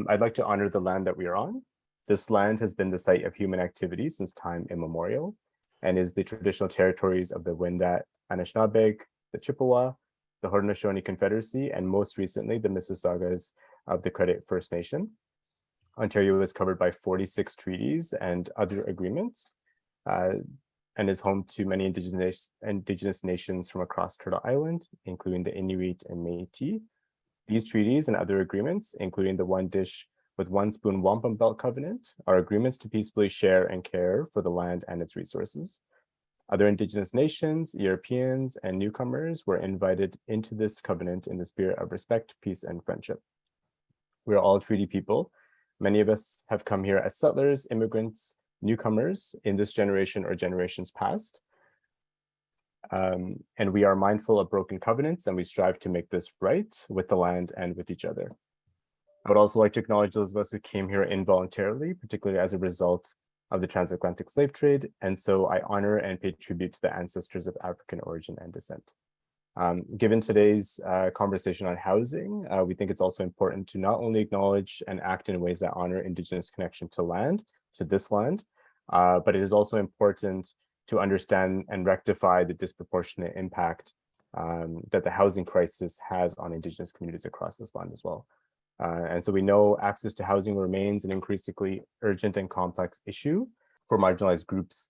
I'd like to honor the land that we are on. This land has been the site of human activity since time immemorial and is the traditional territories of the Wendat Anishinaabeg, the Chippewa, the Haudenosaunee Confederacy, and most recently the Mississaugas of the Credit First Nation. Ontario is covered by 46 treaties and other agreements and is home to many indigenous nations from across Turtle Island, including the Inuit and Métis. These treaties and other agreements, including the One Dish with One Spoon Wampum Belt Covenant, are agreements to peacefully share and care for the land and its resources. Other Indigenous nations, Europeans, and newcomers were invited into this covenant in the spirit of respect, peace, and friendship. We are all treaty people. Many of us have come here as settlers, immigrants, newcomers in this generation or generations past. And we are mindful of broken covenants, and we strive to make this right with the land and with each other. I would also like to acknowledge those of us who came here involuntarily, particularly as a result of the transatlantic slave trade. And so I honor and pay tribute to the ancestors of African origin and descent. Given today's conversation on housing, we think it's also important to not only acknowledge and act in ways that honor Indigenous connection to land, to this land, but it is also important to understand and rectify the disproportionate impact that the housing crisis has on Indigenous communities across this land as well. And so we know access to housing remains an increasingly urgent and complex issue for marginalized groups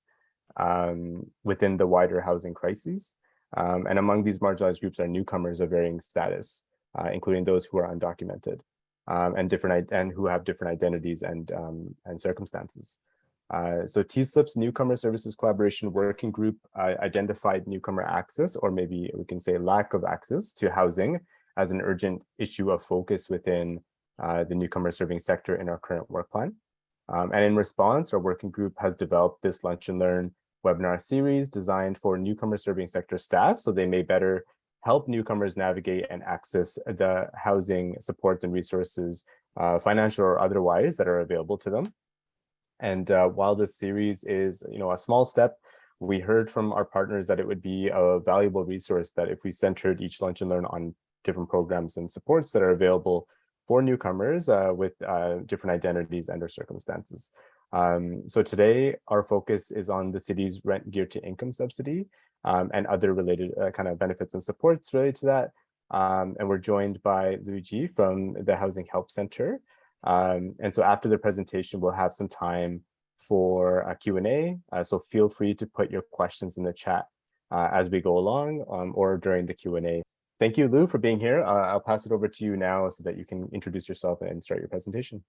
within the wider housing crises. And among these marginalized groups are newcomers of varying status, including those who are undocumented and who have different identities and circumstances. So TSLIP's Newcomer Services Collaboration Working Group identified newcomer access, or maybe we can say lack of access to housing, as an urgent issue of focus within the newcomer serving sector in our current work plan. And in response, our working group has developed this Lunch and Learn webinar series designed for newcomer serving sector staff so they may better help newcomers navigate and access the housing supports and resources, financial or otherwise, that are available to them. And while this series is, a small step, we heard from our partners that it would be a valuable resource that if we centered each Lunch and Learn on different programs and supports that are available for newcomers with different identities and or circumstances. So today, our focus is on the city's rent geared to income subsidy and other related kind of benefits and supports related to that. And we're joined by Luigi from the Housing Help Center. And so after the presentation, we'll have some time for a Q&A. So feel free to put your questions in the chat as we go along or during the Q&A. Thank you, Lou, for being here. I'll pass it over to you now so that you can introduce yourself and start your presentation.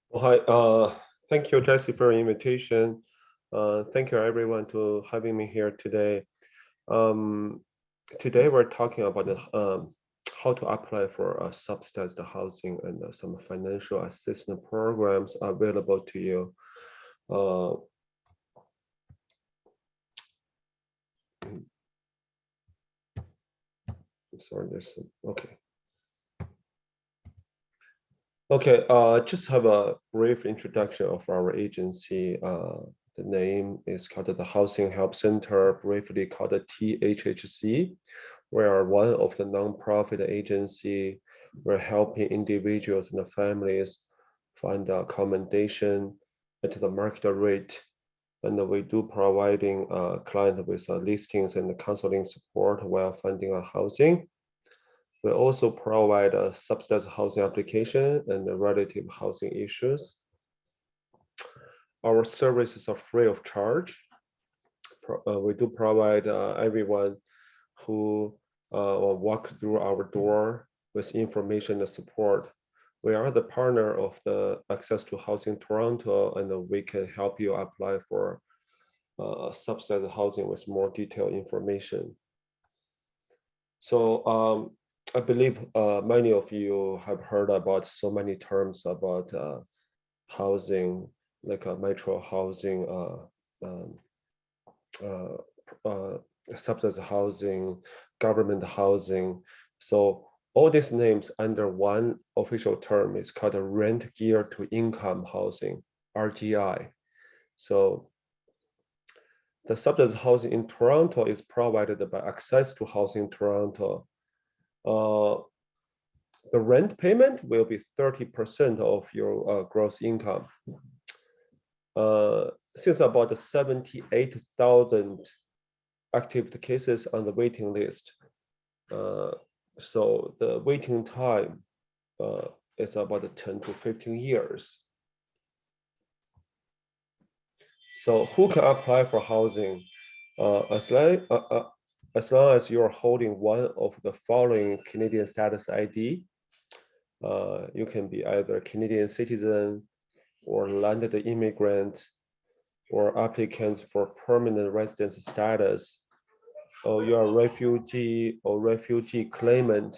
Well, hi, thank you, Jesse, for your invitation. Thank you, everyone, to having me here today. Today, we're talking about how to apply for subsidized housing and some financial assistance programs available to you. I'm sorry, there's some, okay. Okay, just have a brief introduction of our agency. The name is called the Housing Help Center, briefly called the THHC. We are one of the nonprofit agency. We're helping individuals and the families find accommodation at the market rate. And we do providing client with listings and counseling support while finding a housing. We also provide a subsidized housing application and the relative housing issues. Our services are free of charge. We do provide everyone who will walk through our door with information and support. We are the partner of the Access to Housing Toronto, and we can help you apply for subsidized housing with more detailed information. So I believe many of you have heard about so many terms about housing, like metro housing, subsidized housing, government housing. So all these names under one official term is called rent geared to income housing, RGI. So the subsidized housing in Toronto is provided by Access to Housing Toronto. The rent payment will be 30% of your gross income. Since about 78,000 active cases on the waiting list, so the waiting time is about 10 to 15 years. So who can apply for housing? As long as you're holding one of the following Canadian status ID, you can be either Canadian citizen or landed immigrant or applicants for permanent residence status, or you are a refugee or refugee claimant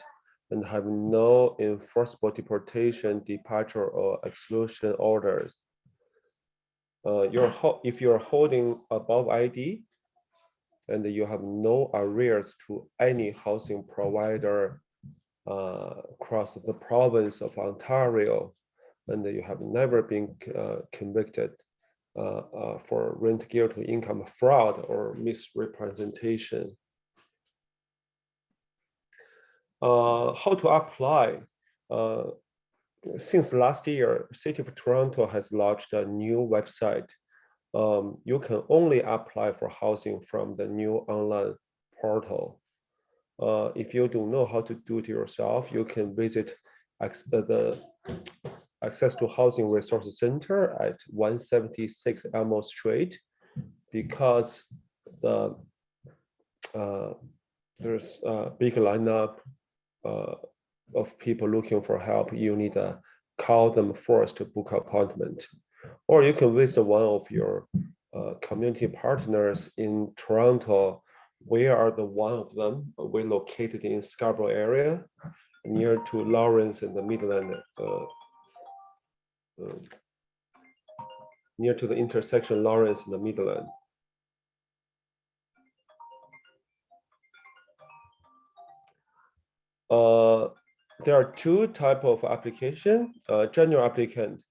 and have no enforceable deportation, departure, or exclusion orders. If you're holding above ID and you have no arrears to any housing provider across the province of Ontario, and you have never been convicted for rent guilt to income fraud or misrepresentation. How to apply? Since last year, City of Toronto has launched a new website. You can only apply for housing from the new online portal. If you don't know how to do it yourself, you can visit the Access to Housing Resource Center at 176 Elmo Street, because there's a big lineup of people looking for help. You need to call them first to book an appointment, or you can visit one of your community partners in Toronto. We are the one of them. We're located in Scarborough area, near to Lawrence and the Midland, near to the intersection Lawrence and the Midland. There are two types of application. General applicant,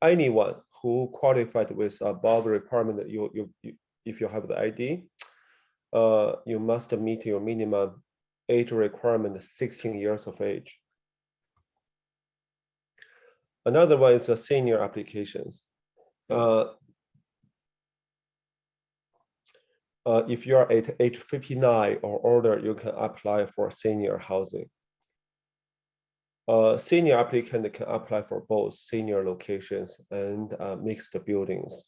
anyone who qualified with above requirement. If you have the ID, you must meet your minimum age requirement, 16 years of age. Another one is the senior applications. If you are at age 59 or older, you can apply for senior housing. Senior applicant can apply for both senior locations and mixed buildings.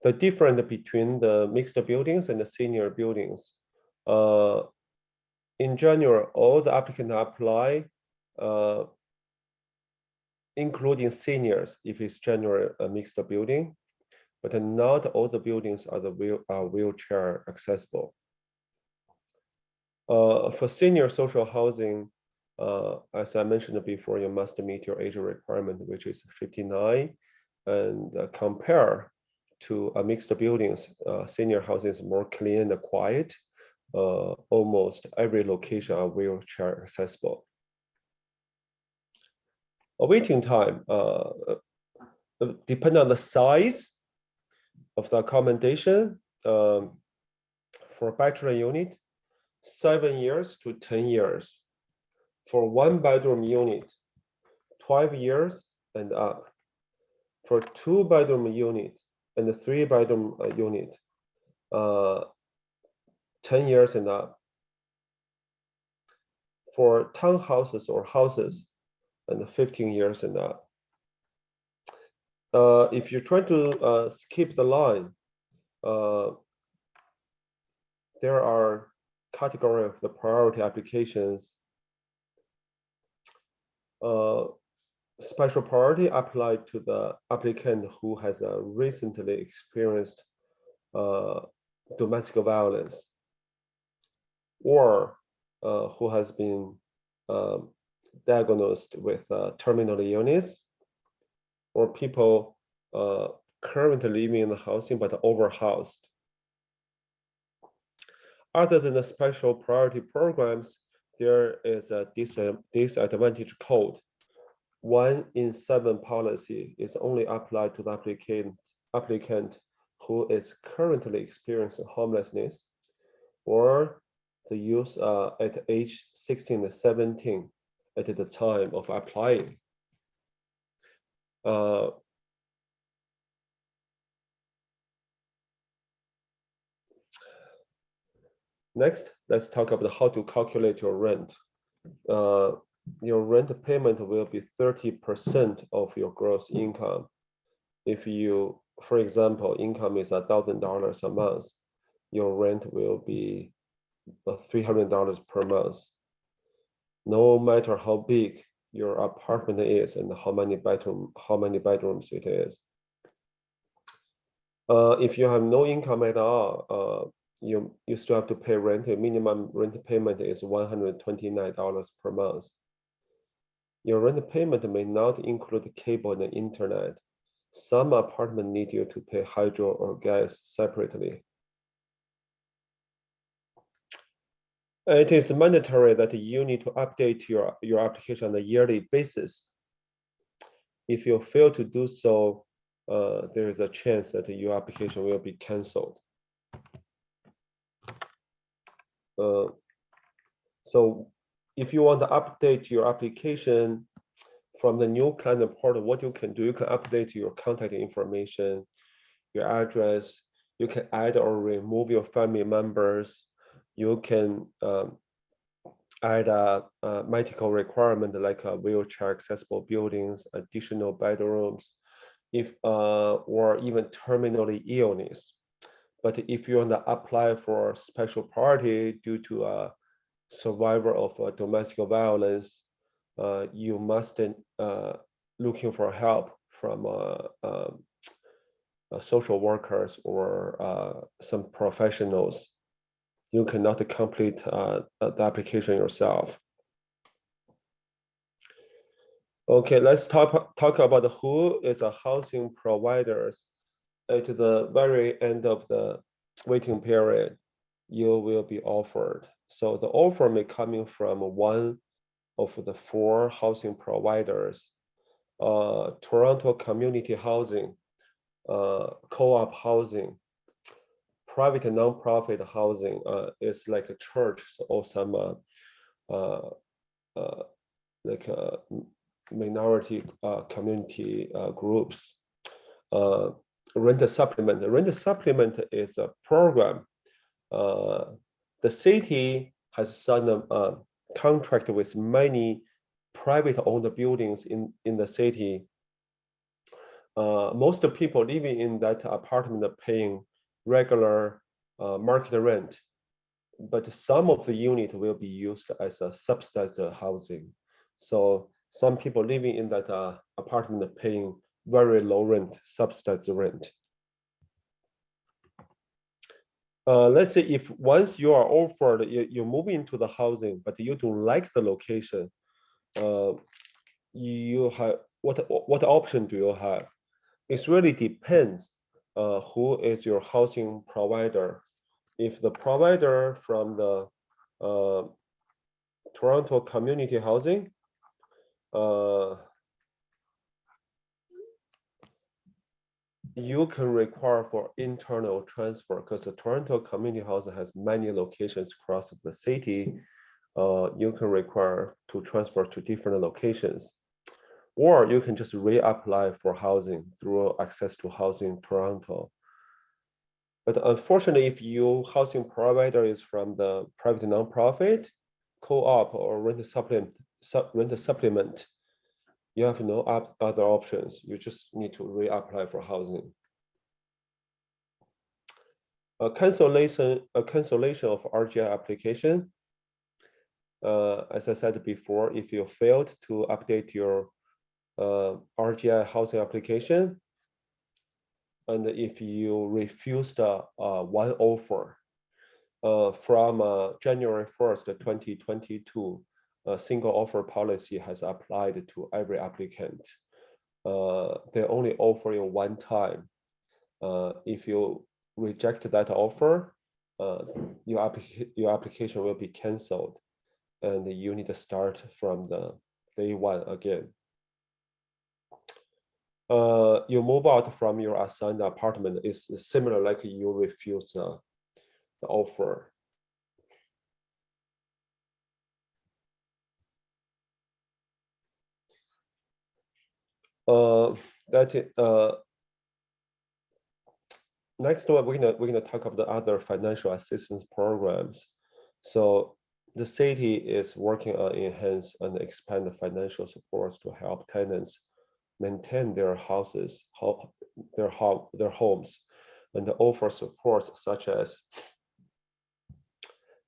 The difference between the mixed buildings and the senior buildings. In general, all the applicants apply, including seniors, if it's general mixed building, but not all the buildings are wheelchair accessible. For senior social housing, as I mentioned before, you must meet your age requirement, which is 59, and compare to mixed buildings. Senior housing is more clean and quiet. Almost every location are wheelchair accessible. A waiting time depends on the size of the accommodation. For bachelor unit, 7 years to 10 years. For 1-bedroom unit, 12 years and up. For 2-bedroom unit and a 3-bedroom unit, 10 years and up. For townhouses or houses, and 15 years and up. If you try to skip the line, there are category of the priority applications. Special priority applied to the applicant who has recently experienced domestic violence, or who has been diagnosed with terminal illness, or people currently living in the housing but overhoused. Other than the special priority programs, there is a disadvantage code. 1 in 7 policy is only applied to the applicant who is currently experiencing homelessness, or the youth at age 16 and 17 at the time of applying. Next, let's talk about how to calculate your rent. Your rent payment will be 30% of your gross income. If you, for example, income is $1,000 a month, your rent will be $300 per month. No matter how big your apartment is and how many bedrooms it is. If you have no income at all, you still have to pay rent. The minimum rent payment is $129 per month. Your rent payment may not include cable and internet. Some apartments need you to pay hydro or gas separately. It is mandatory that you need to update your application on a yearly basis. If you fail to do so, there is a chance that your application will be canceled. So if you want to update your application from the new client portal, what you can do, you can update your contact information, your address, you can add or remove your family members, you can add a medical requirement like a wheelchair accessible buildings, additional bedrooms, or even terminally illness. But if you want to apply for a special priority due to a survivor of domestic violence, you must looking for help from social workers or some professionals. You cannot complete the application yourself. Okay, let's talk about who is a housing providers. At the very end of the waiting period, you will be offered. So the offer may come from one of the 4 housing providers, Toronto Community Housing, co-op housing, private and non-profit housing is like a church or some minority community groups. Rent supplement. Rent supplement is a program. The city has signed a contract with many private owned buildings in the city. Most people living in that apartment are paying regular market rent, but some of the unit will be used as a subsidized housing. So some people living in that apartment are paying very low rent, subsidized rent. Let's say if once you are offered, you move into the housing, but you don't like the location, you have what option do you have? It really depends who is your housing provider. If the provider from the Toronto Community Housing, you can require for internal transfer because the Toronto Community Housing has many locations across the city. You can require to transfer to different locations, or you can just reapply for housing through Access to Housing Toronto. But unfortunately, if your housing provider is from the private nonprofit, co-op, or rent supplement, you have no other options. You just need to reapply for housing. A cancellation of RGI application. As I said before, if you failed to update your RGI housing application, and if you refused one offer from January 1st, 2022, a single offer policy has applied to every applicant. They only offer you one time. If you reject that offer, your application will be canceled, and you need to start from the day 1 again. You move out from your assigned apartment is similar like you refuse the offer. Next one, we're gonna talk about the other financial assistance programs. So the city is working on enhance and expand the financial supports to help tenants maintain their houses, their homes, and offer supports such as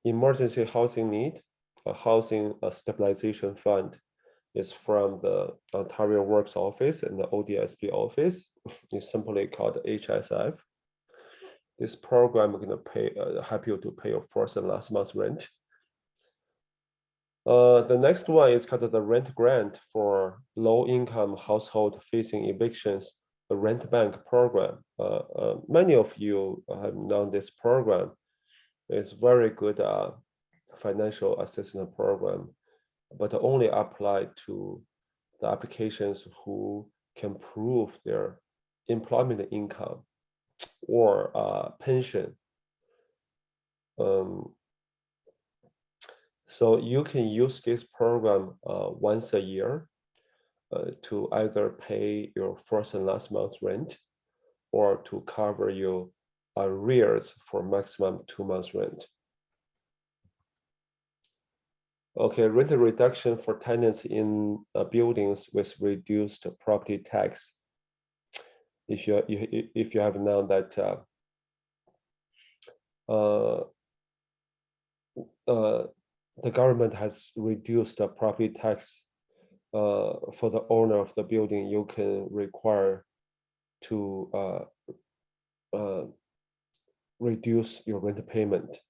emergency housing need, a housing stabilization fund is from the Ontario Works Office and the ODSP office. It's simply called HSF. This program is going to help you to pay your first and last month's rent. The next one is called the rent grant for low-income household facing evictions, the rent bank program. Many of you have known this program. It's very good financial assistance program, but only apply to the applications who can prove their employment income or pension. So you can use this program once a year to either pay your first and last month's rent or to cover your arrears for maximum 2 months rent. Okay, rent reduction for tenants in buildings with reduced property tax. If you have known that the government has reduced the property tax for the owner of the building, you can require to reduce your rent payment.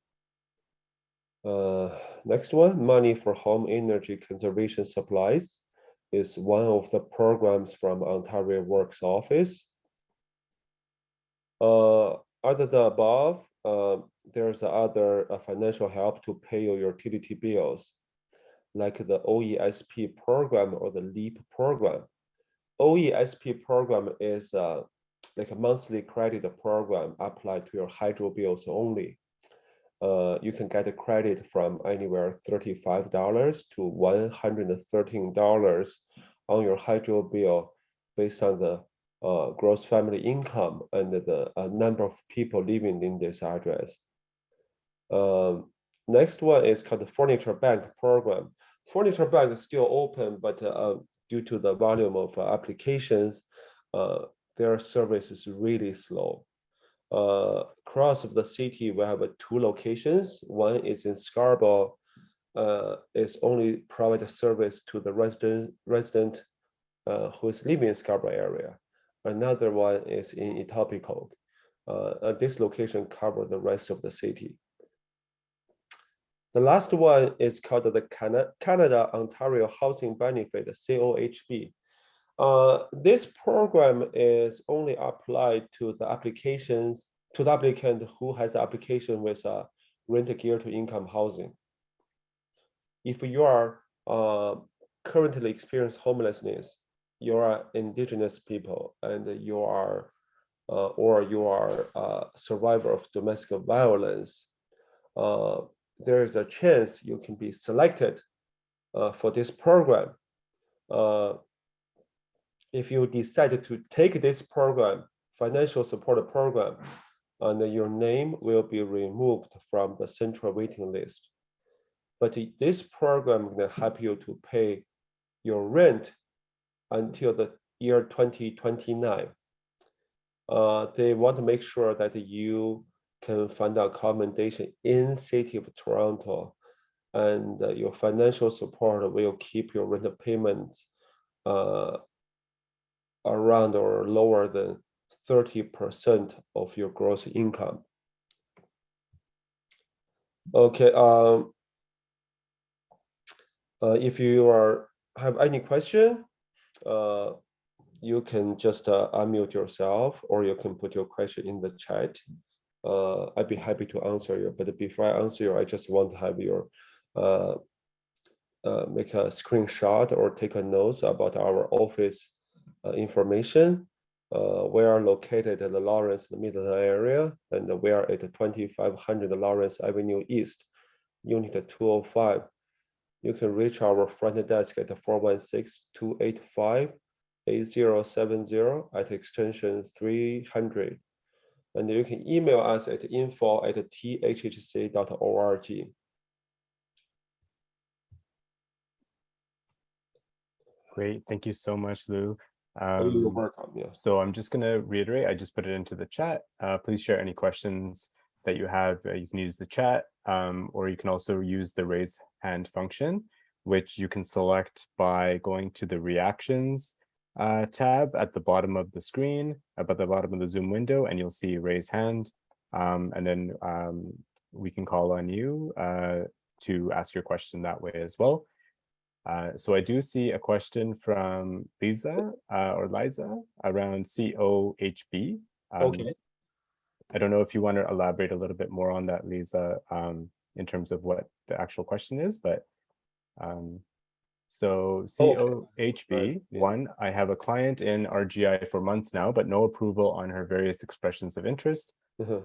Next one, money for home energy conservation supplies is one of the programs from Ontario Works Office. Other than above, there's other financial help to pay your utility bills, like the OESP program or the LEAP program. OESP program is like a monthly credit program applied to your hydro bills only. You can get a credit from anywhere $35 to $113 on your hydro bill based on the gross family income and the number of people living in this address. Next one is called the Furniture Bank program. Furniture Bank is still open, but due to the volume of applications, their service is really slow. Across of the city, we have 2 locations. One is in Scarborough. It's only provide a service to the resident who is living in Scarborough area. Another one is in Etobicoke. This location covers the rest of the city. The last one is called the Canada-Ontario Housing Benefit, COHB. This program is only applied to the applications, to the applicant who has an application with rent geared to income housing. If you are currently experiencing homelessness, you are Indigenous people, and you are or you are a survivor of domestic violence, there is a chance you can be selected for this program. If you decide to take this program, financial support program, and your name will be removed from the central waiting list. But this program will help you to pay your rent until the year 2029. They want to make sure that you can find accommodation in City of Toronto, and your financial support will keep your rent payments around or lower than 30% of your gross income. Okay, if you have any question, you can just unmute yourself, or you can put your question in the chat. I'd be happy to answer you, but before I answer you, I just want to have your make a screenshot or take a note about our office information. We are located at the Lawrence Midland area, and we are at 2500 Lawrence Avenue East, Unit 205. You can reach our front desk at 416-285-9700. 8070 at extension 300. And you can email us at info@thhc.org. Great. Thank you so much, Lou. You're welcome. Yeah. So I'm just going to reiterate, I just put it into the chat. Please share any questions that you have. You can use the chat, or you can also use the raise hand function, which you can select by going to the reactions tab at the bottom of the screen, at the bottom of the Zoom window, and you'll see raise hand. And then we can call on you to ask your question that way as well. So I do see a question from Lisa or Liza around COHB. Okay. I don't know if you want to elaborate a little bit more on that, Lisa, in terms of what the actual question is, but so COHB, Right. Yeah. one, I have a client in RGI for months now, but no approval on her various expressions of interest.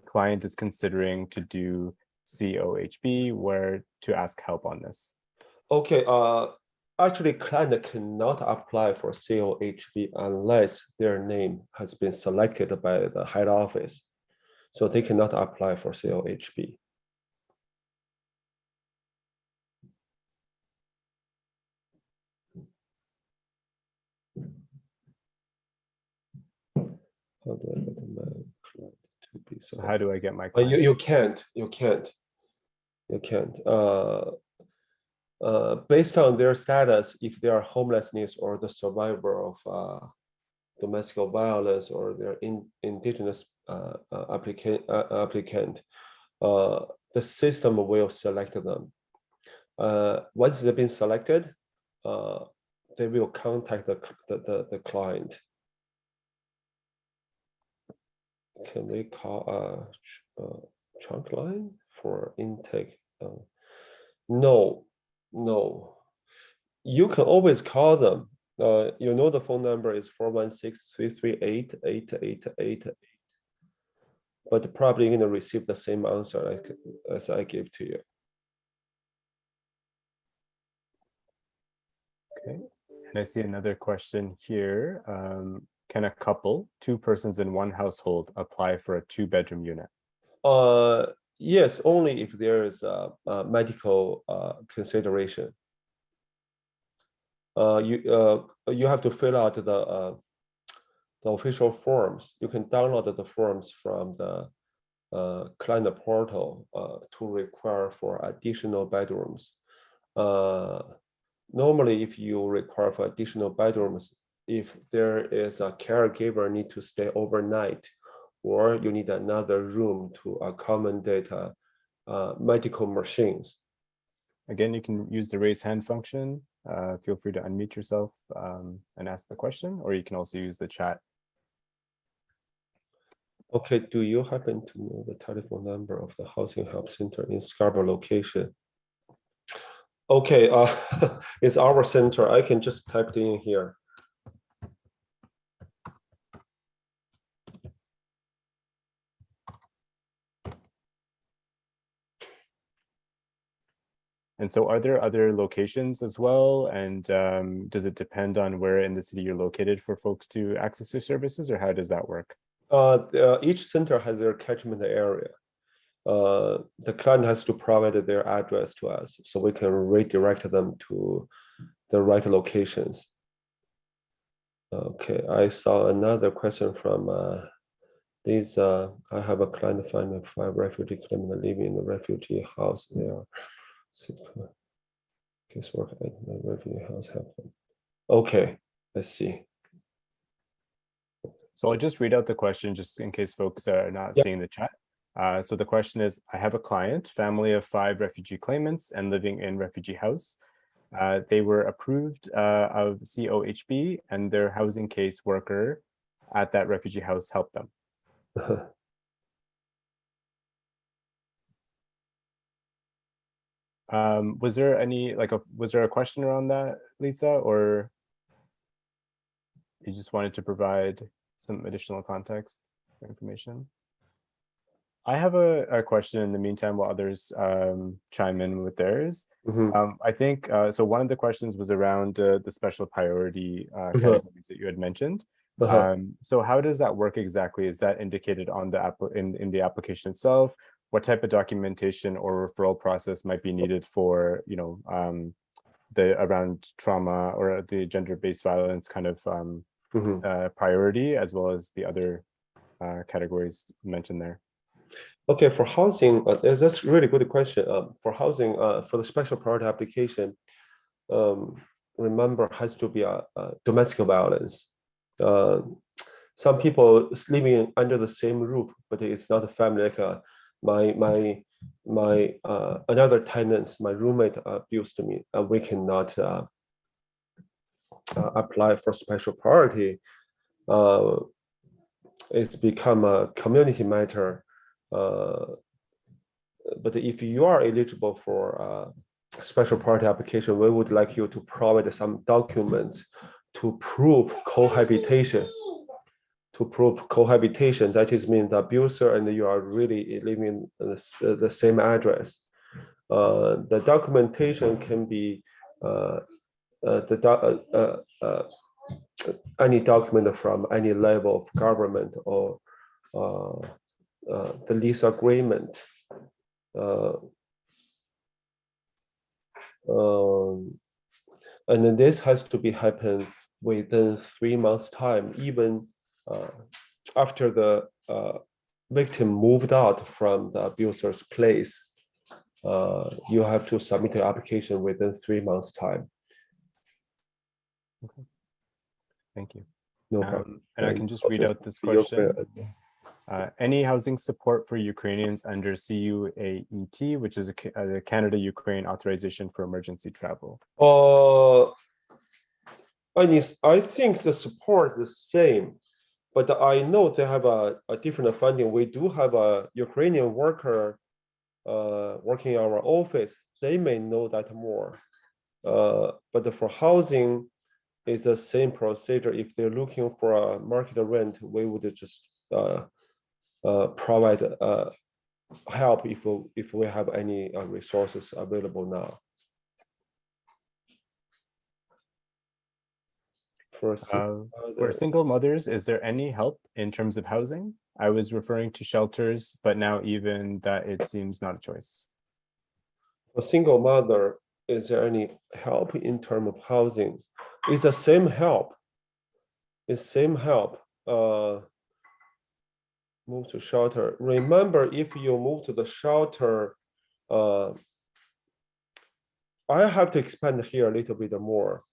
Client is considering to do COHB, where to ask help on this. Okay. Actually, client cannot apply for COHB unless their name has been selected by the head office. So they cannot apply for COHB. How do I get my client to be So selected? how do I get my client? You can't. Based on their status, if they are homelessness or the survivor of domestic violence or their indigenous applicant, the system will select them. Once they've been selected, they will contact the client. Can we call a trunk line for intake? No. You can always call them. You know the phone number is 416-338-8888. But probably going to receive the same answer as I gave to you. Okay, and I see another question here. Can a couple, two persons in one household, apply for a 2-bedroom unit? Yes, only if there is a medical consideration. You have to fill out the official forms. You can download the forms from the client portal to require for additional bedrooms. Normally, if you require for additional bedrooms, if there is a caregiver need to stay overnight, or you need another room to accommodate medical machines. Again, you can use the raise hand function. Feel free to unmute yourself and ask the question, or you can also use the chat. Okay, do you happen to know the telephone number of the Housing Help Center in Scarborough location? Okay, it's our center. I can just type it in here. And so are there other locations as well? And does it depend on where in the city you're located for folks to access your services, or how does that work? Each center has their catchment area. The client has to provide their address to us so we can redirect them to the right locations. Okay, I saw another question from these. I have a client family of 5 refugee claimants living in the refugee house. They are casework at the refugee house help them. Okay, let's see. So I'll just read out the question just in case folks are not seeing the chat. So the question is, I have a client, family of 5 refugee claimants and living in refugee house. They were approved of COHB and their housing case worker at that refugee house helped them. Was there any, was there a question around that, Lisa, or you just wanted to provide some additional context or information? I have a question in the meantime while others chime in with theirs. I think so. One of the questions was around the special priority categories that you had mentioned. So how does that work exactly? Is that indicated on the in the application itself? What type of documentation or referral process might be needed for, you know, the around trauma or the gender-based violence kind of priority, as well as the other categories mentioned there? Okay, for housing, that's a really good question. For housing, for the special priority application, remember has to be a domestic violence. Some people living under the same roof, but it's not a family. Like my another tenants, my roommate abused me. We cannot apply for special priority. It's become a community matter. But if you are eligible for special priority application, we would like you to provide some documents to prove cohabitation. That is mean the abuser and you are really living in the same address. The documentation can be any document from any level of government or the lease agreement. And then this has to be happen within 3 months time, even after the victim moved out from the abuser's place. You have to submit the application within 3 months time. Okay. Thank you. No problem. And I can just read out this question. Any housing support for Ukrainians under CUAET, which is a Canada-Ukraine authorization for emergency travel? I think the support is the same, but I know they have a different funding. We do have a Ukrainian worker working in our office. They may know that more. But for housing, it's the same procedure. If they're looking for a market rent, we would just provide help if we have any resources available now. For single mothers, is there any help in terms of housing? I was referring to shelters, but now even that it seems not a choice. For single mother, is there any help in terms of housing? It's the same help. It's same help. Move to shelter. Remember, if you move to the shelter, I have to expand here a little bit more.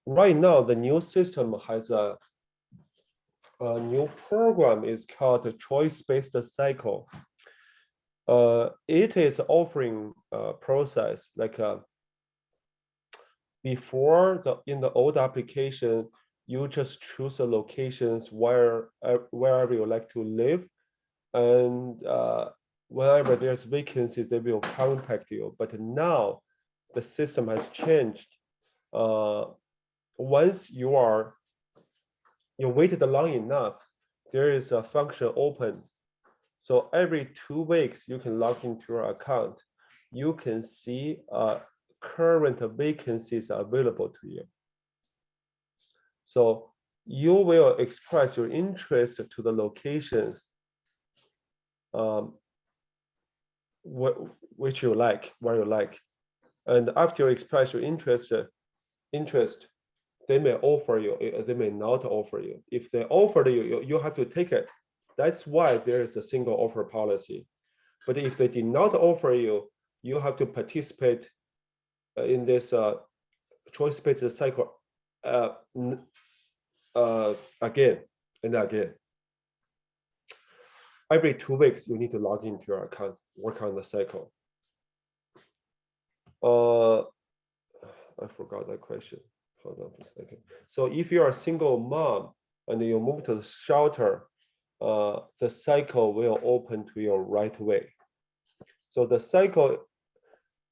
Right now, the new system has a new program. Is called a choice-based cycle. It is offering a process like before in the old application, you just choose the locations wherever you like to live, and whenever there's vacancies, they will contact you. But now the system has changed. Once you waited long enough, there is a function open. So every 2 weeks, you can log into your account. You can see current vacancies available to you. So you will express your interest to the locations which you like, where you like. And after you express your interest, they may offer you, they may not offer you. If they offer you, you have to take it. That's why there is a single offer policy. But if they did not offer you, you have to participate in this choice-based cycle again and again. Every 2 weeks, you need to log into your account, work on the cycle. I forgot that question. Hold on a second. So if you are a single mom and you move to the shelter, the cycle will open to you right away. So the cycle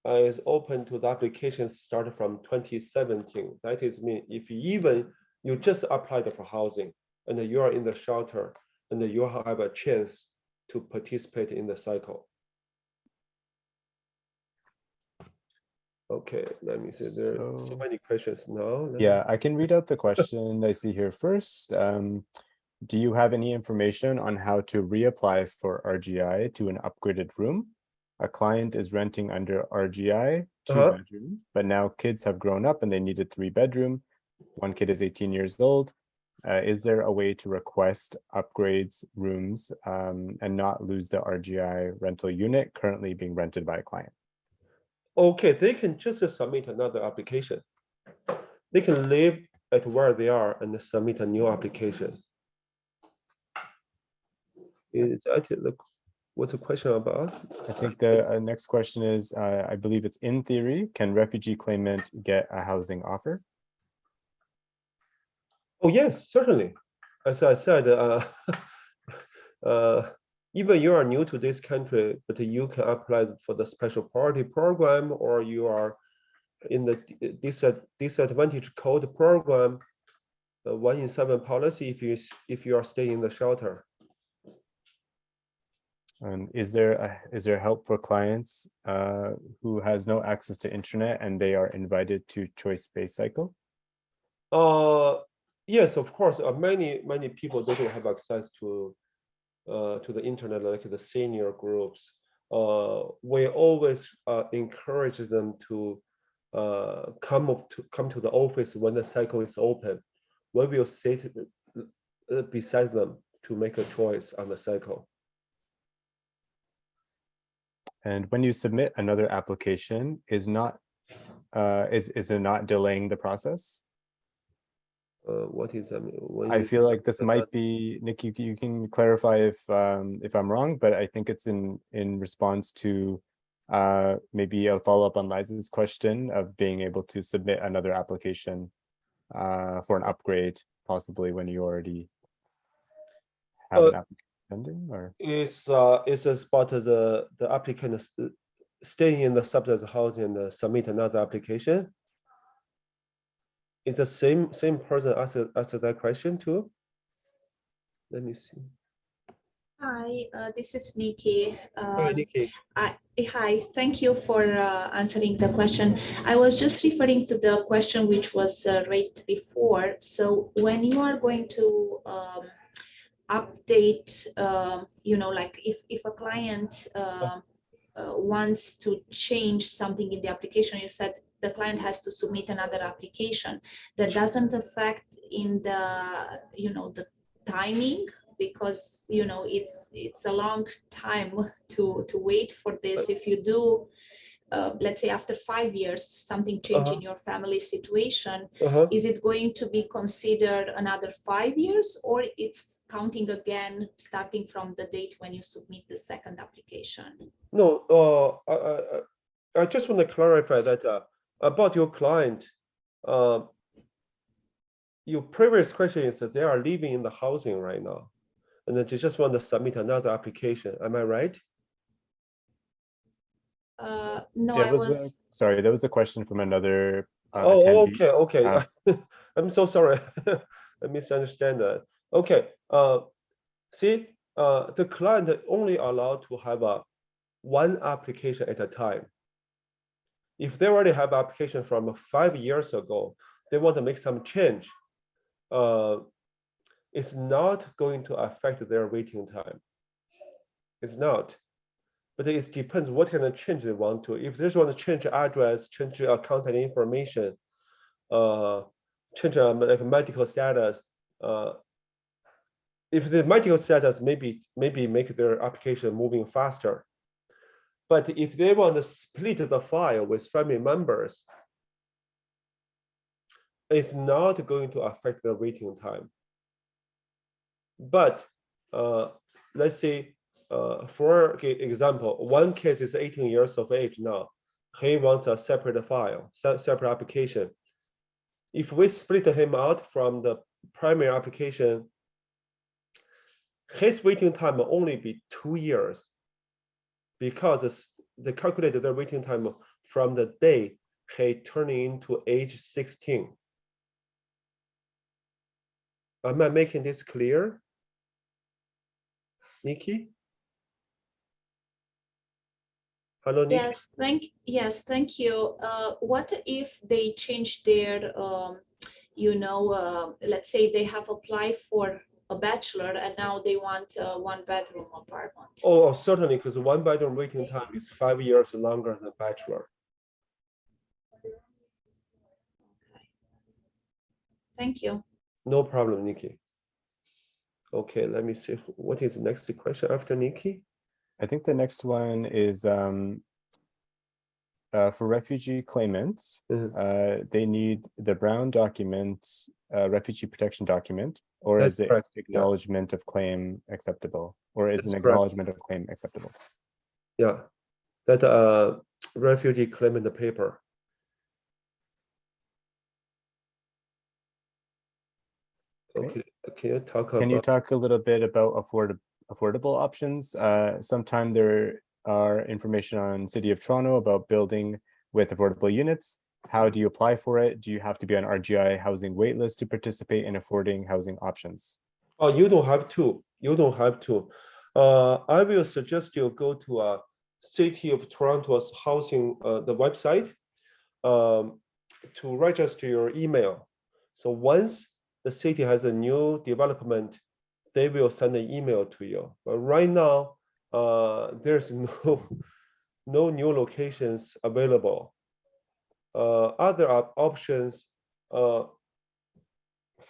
is open to the applications started from 2017. That is mean if even you just applied for housing and you are in the shelter and you have a chance to participate in the cycle. Okay, let me see. There are so many questions now. Yeah, I can read out the question I see here first. Do you have any information on how to reapply for RGI to an upgraded room? A client is renting under RGI, 2-bedroom, but now kids have grown up and they need a 3-bedroom. One kid is 18 years old. Is there a way to request upgrades rooms and not lose the RGI rental unit currently being rented by a client? Okay, they can just submit another application. They can live at where they are and submit a new application. Is that what's the question about? I think the next question is, I believe it's in theory, can refugee claimant get a housing offer? Oh, yes, certainly. As I said, even you are new to this country, but you can apply for the special priority program, or you are in the disadvantaged code program, 1 in 7 policy if you are staying in the shelter. And is there help for clients who has no access to internet and they are invited to choice-based cycle? Yes, of course. Many people they don't have access to the internet, like the senior groups. We always encourage them to come to the office when the cycle is open. We will sit beside them to make a choice on the cycle. And when you submit another application, is it not delaying the process? What is that? I feel like this might be, Nick, you can clarify if I'm wrong, but I think it's in response to maybe a follow-up on Liza's question of being able to submit another application for an upgrade, possibly when you already have an application pending, or it's about the applicant staying in the subsidized housing and submit another application. Is the same person answer that question too? Let me see. Hi, this is Nikki. Hi, Nikki. Hi, thank you for answering the question. I was just referring to the question which was raised before. So when you are going to update, like if a client wants to change something in the application, you said the client has to submit another application. That doesn't affect in the, the timing, because it's a long time to wait for this. If you do let's say after 5 years something change in your family situation, is it going to be considered another 5 years, or it's counting again starting from the date when you submit the second application? No, I just want to clarify that about your client. Your previous question is that they are living in the housing right now, and they just want to submit another application. Am I right? No, yeah, sorry, that was a question from another attendee. Okay. I'm so sorry. I misunderstand that. Okay. See, the client only allowed to have one application at a time. If they already have application from 5 years ago, they want to make some change. It's not going to affect their waiting time. It's not. But it depends what kind of change they want to. If they just want to change address, change contact information, change like medical status. If the medical status maybe make their application moving faster. But if they want to split the file with family members, it's not going to affect their waiting time. But let's say, for example, one case is 18 years of age now. He wants a separate file, separate application. If we split him out from the primary application, his waiting time will only be 2 years, because they calculated their waiting time from the day he turned into age 16. Am I making this clear, Nikki? Hello, Nick. Thank you. What if they change their, let's say they have applied for a bachelor and now they want a 1-bedroom apartment? Oh, certainly, because 1-bedroom waiting time is 5 years longer than bachelor. Thank you. No problem, Nikki. Okay, let me see. What is the next question after Nikki? I think the next one is for refugee claimants. They need the Brown document, refugee protection document, or That's is it correct. acknowledgement of claim acceptable, or is That's an correct. acknowledgement of claim acceptable? Yeah, that refugee claimant paper. Okay, can you talk about? Can you talk a little bit about affordable options? Sometime there are information on City of Toronto about building with affordable units. How do you apply for it? Do you have to be on RGI housing waitlist to participate in affording housing options? Oh, you don't have to. You don't have to. I will suggest you go to City of Toronto's housing the website to register your email. So once the city has a new development, they will send an email to you. But right now, there's no new locations available. Other options for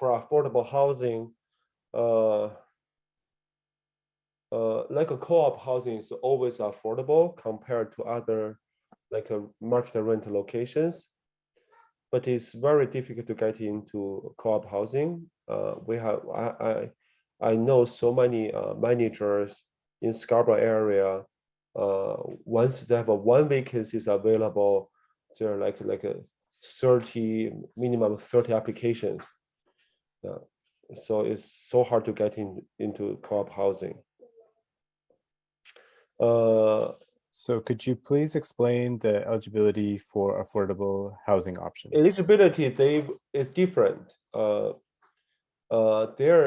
affordable housing, like a co-op housing is always affordable compared to other like a market rent locations, but it's very difficult to get into co-op housing. I know so many managers in Scarborough area. Once they have one vacancies available, there are like a 30 minimum 30 applications. So it's so hard to get into co-op housing. So could you please explain the eligibility for affordable housing options? Eligibility is different. There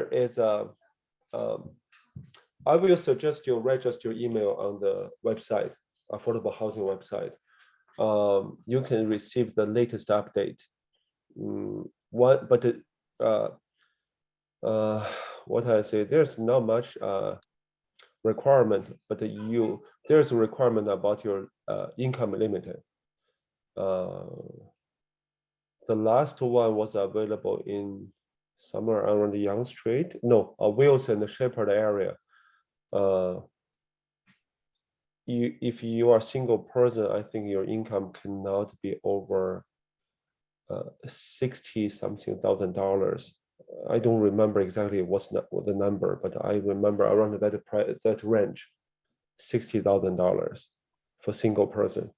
is a I will suggest you register your email on the website, affordable housing website. You can receive the latest update. What I say, there's not much requirement, but there's a requirement about your income limit. The last one was available in somewhere around the Young Street. No, Wilson, the Shepherd area. If you are a single person, I think your income cannot be over $60,000. I don't remember exactly what's the number, but I remember around that range, $60,000 for single person.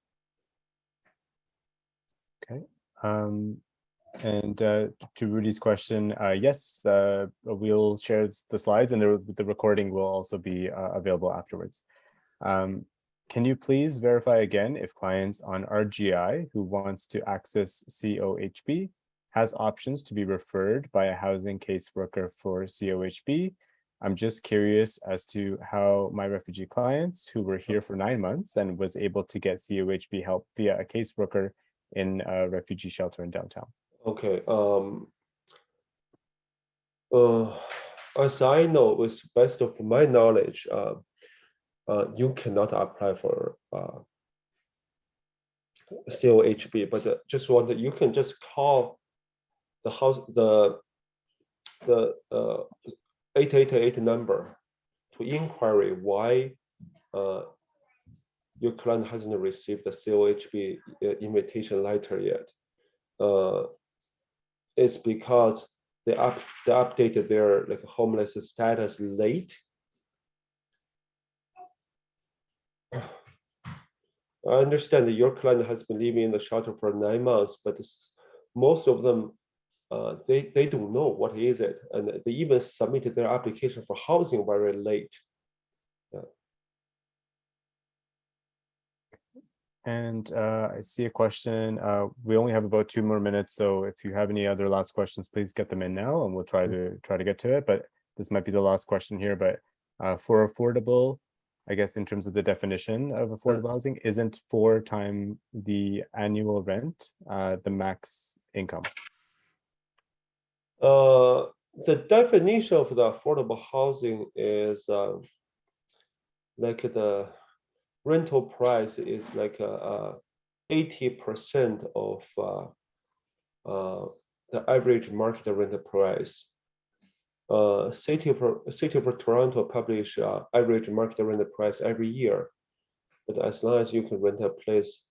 Okay. And to Rudy's question, yes, we'll share the slides, and the recording will also be available afterwards. Can you please verify again if clients on RGI who wants to access COHB has options to be referred by a housing caseworker for COHB? I'm just curious as to how my refugee clients who were here for 9 months and was able to get COHB help via a caseworker in a refugee shelter in downtown. Okay. As I know, with best of my knowledge, you cannot apply for COHB, but you can just call the house, the 888 number to inquiry why your client hasn't received the COHB invitation letter yet. It's because they updated their like homeless status late. I understand that your client has been living in the shelter for 9 months, but most of them, they don't know what is it, and they even submitted their application for housing very late. Yeah. And I see a question. We only have about 2 more minutes, so if you have any other last questions, please get them in now, and we'll try to get to it. But this might be the last question here. But for affordable I guess in terms of the definition of affordable housing, isn't 4 times the annual rent the max income? The definition of the affordable housing is like the rental price is like 80% of the average market rental price. City of Toronto publish average market rental price every year, but as long as you can rent a place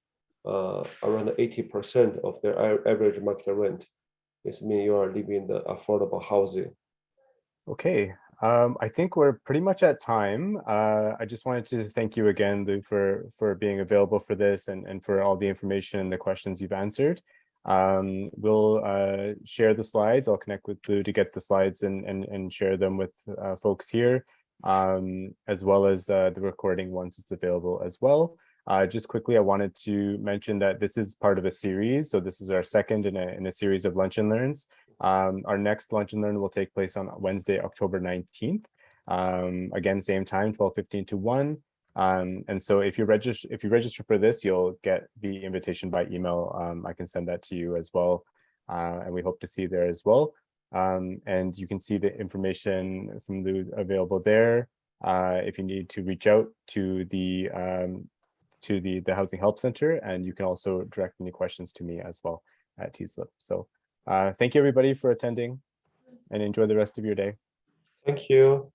around 80% of their average market rent, it means you are living in the affordable housing. Okay, I think we're pretty much at time. I just wanted to thank you again, Lou, for being available for this and for all the information and the questions you've answered. We'll share the slides. I'll connect with Lou to get the slides and share them with folks here, as well as the recording once it's available as well. Just quickly, I wanted to mention that this is part of a series. So this is our second in a series of Lunch and Learns. Our next Lunch and Learn will take place on Wednesday, October 19th. Again, same time, 12:15 to 1. And so if you register for this, you'll get the invitation by email. I can send that to you as well. And we hope to see you there as well. And you can see the information from Lou available there. If you need to reach out to the Housing Help Center, and you can also direct any questions to me as well at TSLIP. So thank you everybody for attending, and enjoy the rest of your day. Thank you.